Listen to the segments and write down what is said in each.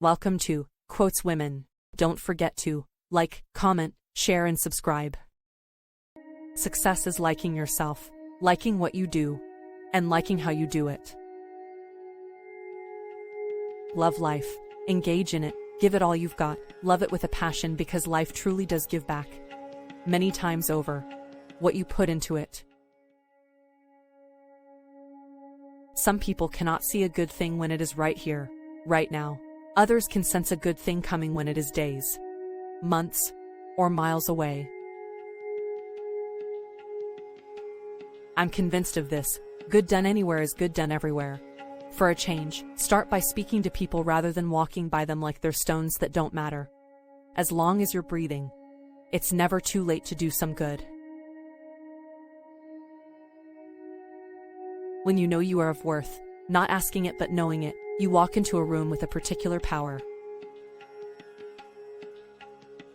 Welcome to Quotes Women. Don't forget to like, comment, share, and subscribe. Success is liking yourself, liking what you do, and liking how you do it. Love life, engage in it, give it all you've got, love it with a passion because life truly does give back. Many times over, what you put into it. Some people cannot see a good thing when it is right here, right now. Others can sense a good thing coming when it is days, months, or miles away. I'm convinced of this. Good done anywhere is good done everywhere. For a change, start by speaking to people rather than walking by them like they're stones that don't matter. As long as you're breathing, it's never too late to do some good. When you know you are of worth, not asking it but knowing it, you walk into a room with a particular power.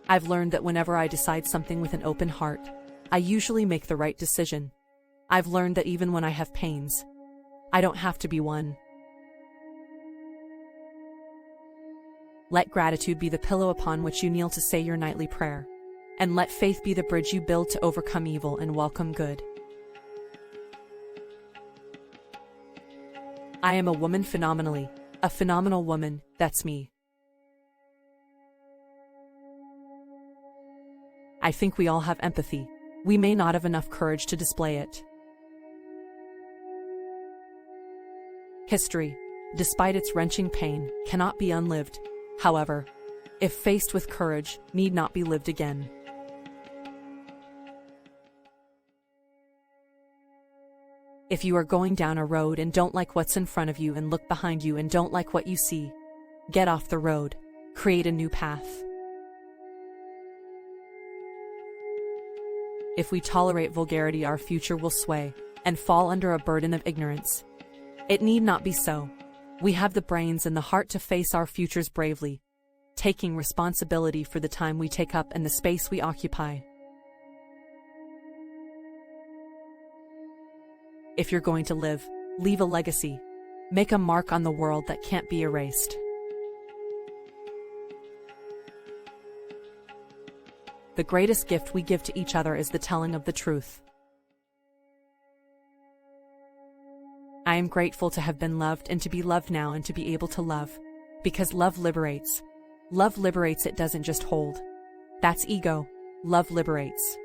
I've learned that whenever I decide something with an open heart, I usually make the right decision. I've learned that even when I have pains, I don't have to be one. Let gratitude be the pillow upon which you kneel to say your nightly prayer, and let faith be the bridge you build to overcome evil and welcome good. I am a woman phenomenally, a phenomenal woman, that's me. I think we all have empathy. We may not have enough courage to display it. History, despite its wrenching pain, cannot be unlived, however, if faced with courage, need not be lived again. If you are going down a road and don't like what's in front of you and look behind you and don't like what you see, get off the road, create a new path. If we tolerate vulgarity, our future will sway and fall under a burden of ignorance. It need not be so. We have the brains and the heart to face our futures bravely, taking responsibility for the time we take up and the space we occupy. If you're going to live, leave a legacy. Make a mark on the world that can't be erased. The greatest gift we give to each other is the telling of the truth. I am grateful to have been loved and to be loved now and to be able to love, because love liberates. Love liberates, it doesn't just hold. That's ego. Love liberates.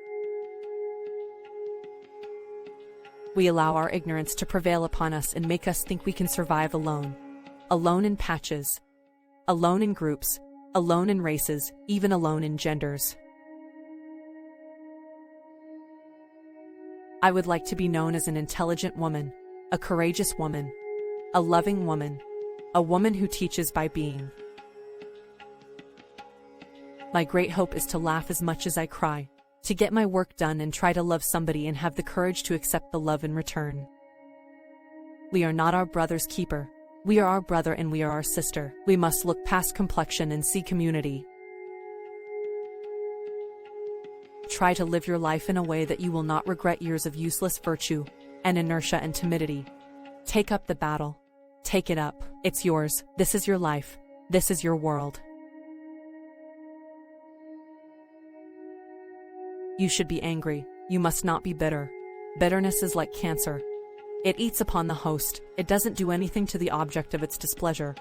We allow our ignorance to prevail upon us and make us think we can survive alone. Alone in patches. Alone in groups. Alone in races, even alone in genders. I would like to be known as an intelligent woman, a courageous woman, a loving woman, a woman who teaches by being. My great hope is to laugh as much as I cry, to get my work done and try to love somebody and have the courage to accept the love in return. We are not our brother's keeper. We are our brother and we are our sister. We must look past complexion and see community. Try to live your life in a way that you will not regret years of useless virtue and inertia and timidity. Take up the battle. Take it up. It's yours. This is your life. This is your world. You should be angry. You must not be bitter. Bitterness is like cancer. It eats upon the host. It doesn't do anything to the object of its displeasure.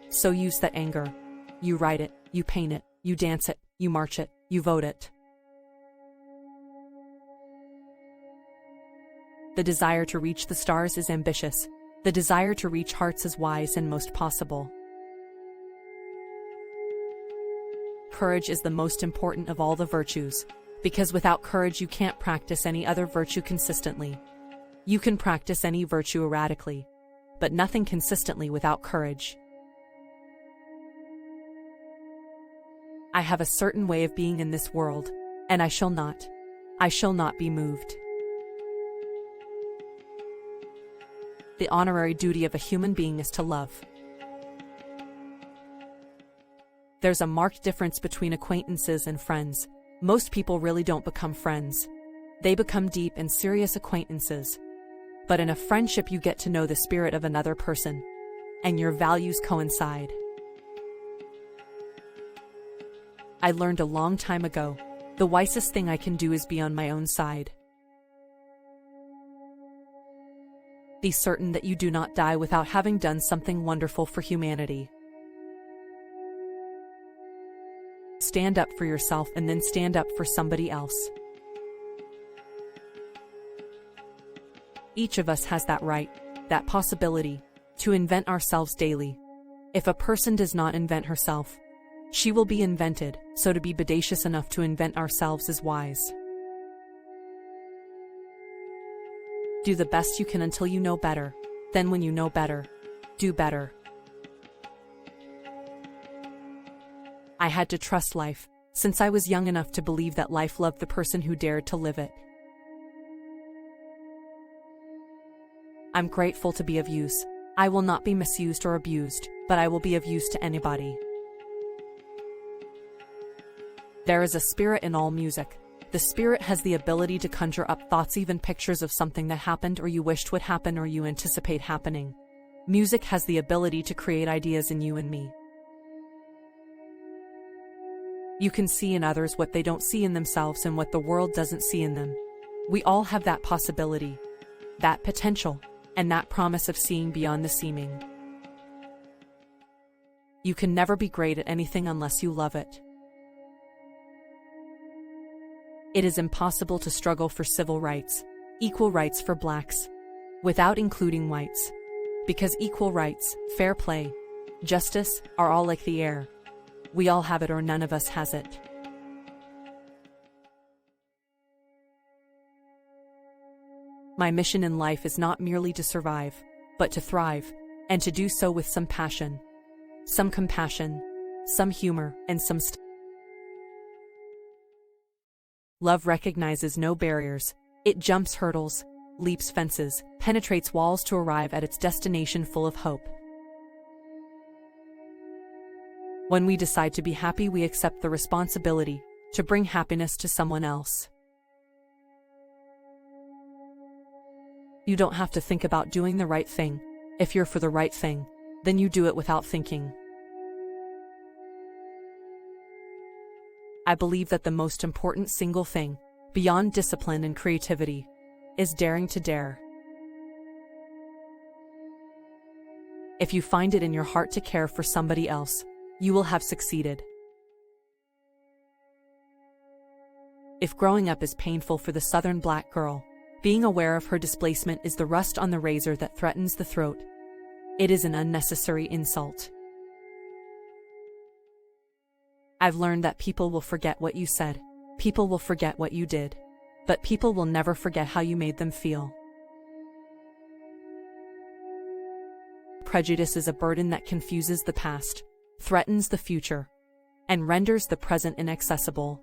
So use that anger. You write it. You paint it. You dance it. You march it. You vote it. The desire to reach the stars is ambitious. The desire to reach hearts is wise and most possible. Courage is the most important of all the virtues, because without courage you can't practice any other virtue consistently. You can practice any virtue erratically, but nothing consistently without courage. I have a certain way of being in this world, and I shall not be moved. The honorary duty of a human being is to love. There's a marked difference between acquaintances and friends. Most people really don't become friends. They become deep and serious acquaintances. But in a friendship you get to know the spirit of another person, and your values coincide. I learned a long time ago, the wisest thing I can do is be on my own side. Be certain that you do not die without having done something wonderful for humanity. Stand up for yourself and then stand up for somebody else. Each of us has that right, that possibility, to invent ourselves daily. If a person does not invent herself, she will be invented, so to be bodacious enough to invent ourselves is wise. Do the best you can until you know better. Then when you know better, do better. I had to trust life, since I was young enough to believe that life loved the person who dared to live it. I'm grateful to be of use. I will not be misused or abused, but I will be of use to anybody. There is a spirit in all music. The spirit has the ability to conjure up thoughts, even pictures of something that happened or you wished would happen or you anticipate happening. Music has the ability to create ideas in you and me. You can see in others what they don't see in themselves and what the world doesn't see in them. We all have that possibility, that potential, and that promise of seeing beyond the seeming. You can never be great at anything unless you love it. It is impossible to struggle for civil rights, equal rights for blacks, without including whites. Because equal rights, fair play, justice, are all like the air. We all have it or none of us has it. My mission in life is not merely to survive, but to thrive, and to do so with some passion, some compassion, some humor, and some Love recognizes no barriers. It jumps hurdles, leaps fences, penetrates walls to arrive at its destination full of hope. When we decide to be happy, we accept the responsibility to bring happiness to someone else. You don't have to think about doing the right thing. If you're for the right thing, then you do it without thinking. I believe that the most important single thing, beyond discipline and creativity, is daring to dare. If you find it in your heart to care for somebody else, you will have succeeded. If growing up is painful for the Southern black girl, being aware of her displacement is the rust on the razor that threatens the throat. It is an unnecessary insult. I've learned that people will forget what you said, people will forget what you did, but people will never forget how you made them feel. Prejudice is a burden that confuses the past, threatens the future, and renders the present inaccessible.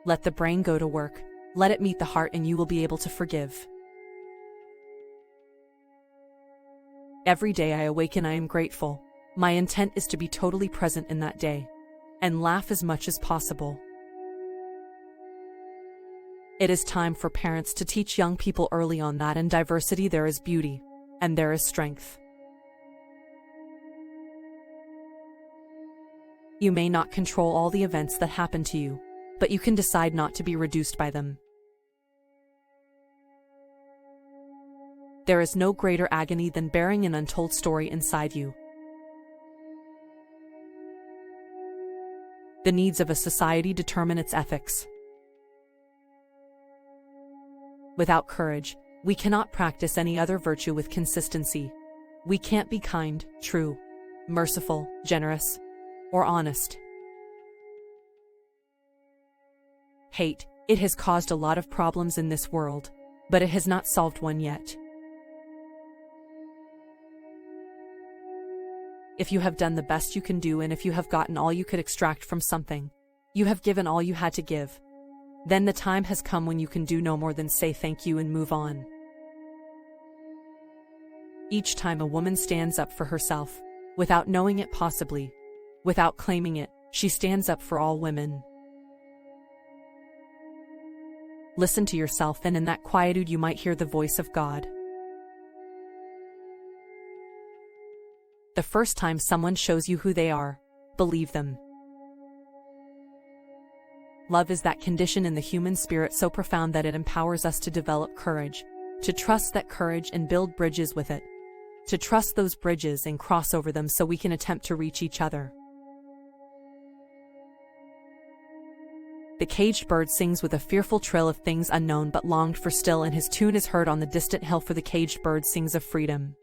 Let the brain go to work, let it meet the heart, and you will be able to forgive. Every day I awaken, I am grateful. My intent is to be totally present in that day, and laugh as much as possible. It is time for parents to teach young people early on that in diversity there is beauty, and there is strength. You may not control all the events that happen to you, but you can decide not to be reduced by them. There is no greater agony than bearing an untold story inside you. The needs of a society determine its ethics. Without courage, we cannot practice any other virtue with consistency. We can't be kind, true, merciful, generous, or honest. Hate, it has caused a lot of problems in this world, but it has not solved one yet. If you have done the best you can do, and if you have gotten all you could extract from something, you have given all you had to give, then the time has come when you can do no more than say thank you and move on. Each time a woman stands up for herself, without knowing it possibly, without claiming it, she stands up for all women. Listen to yourself, and in that quietude you might hear the voice of God. The first time someone shows you who they are, believe them. Love is that condition in the human spirit so profound that it empowers us to develop courage, to trust that courage and build bridges with it, to trust those bridges and cross over them so we can attempt to reach each other. The caged bird sings with a fearful trill of things unknown but longed for still, and his tune is heard on the distant hill, for the caged bird sings of freedom.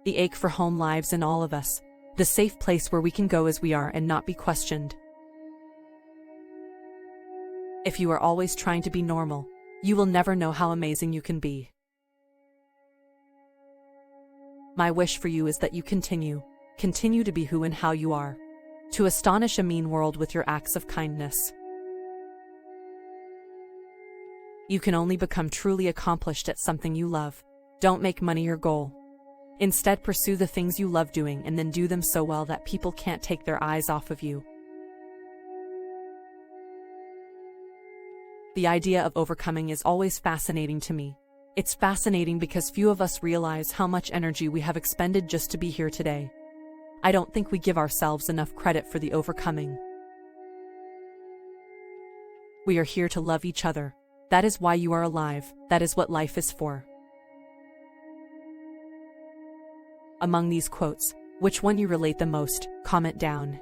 The ache for home lives in all of us, the safe place where we can go as we are and not be questioned. If you are always trying to be normal, you will never know how amazing you can be. My wish for you is that you continue to be who and how you are, to astonish a mean world with your acts of kindness. You can only become truly accomplished at something you love. Don't make money your goal. Instead, pursue the things you love doing and then do them so well that people can't take their eyes off of you. The idea of overcoming is always fascinating to me. It's fascinating because few of us realize how much energy we have expended just to be here today. I don't think we give ourselves enough credit for the overcoming. We are here to love each other. That is why you are alive. That is what life is for. Among these quotes, which one you relate the most? Comment down.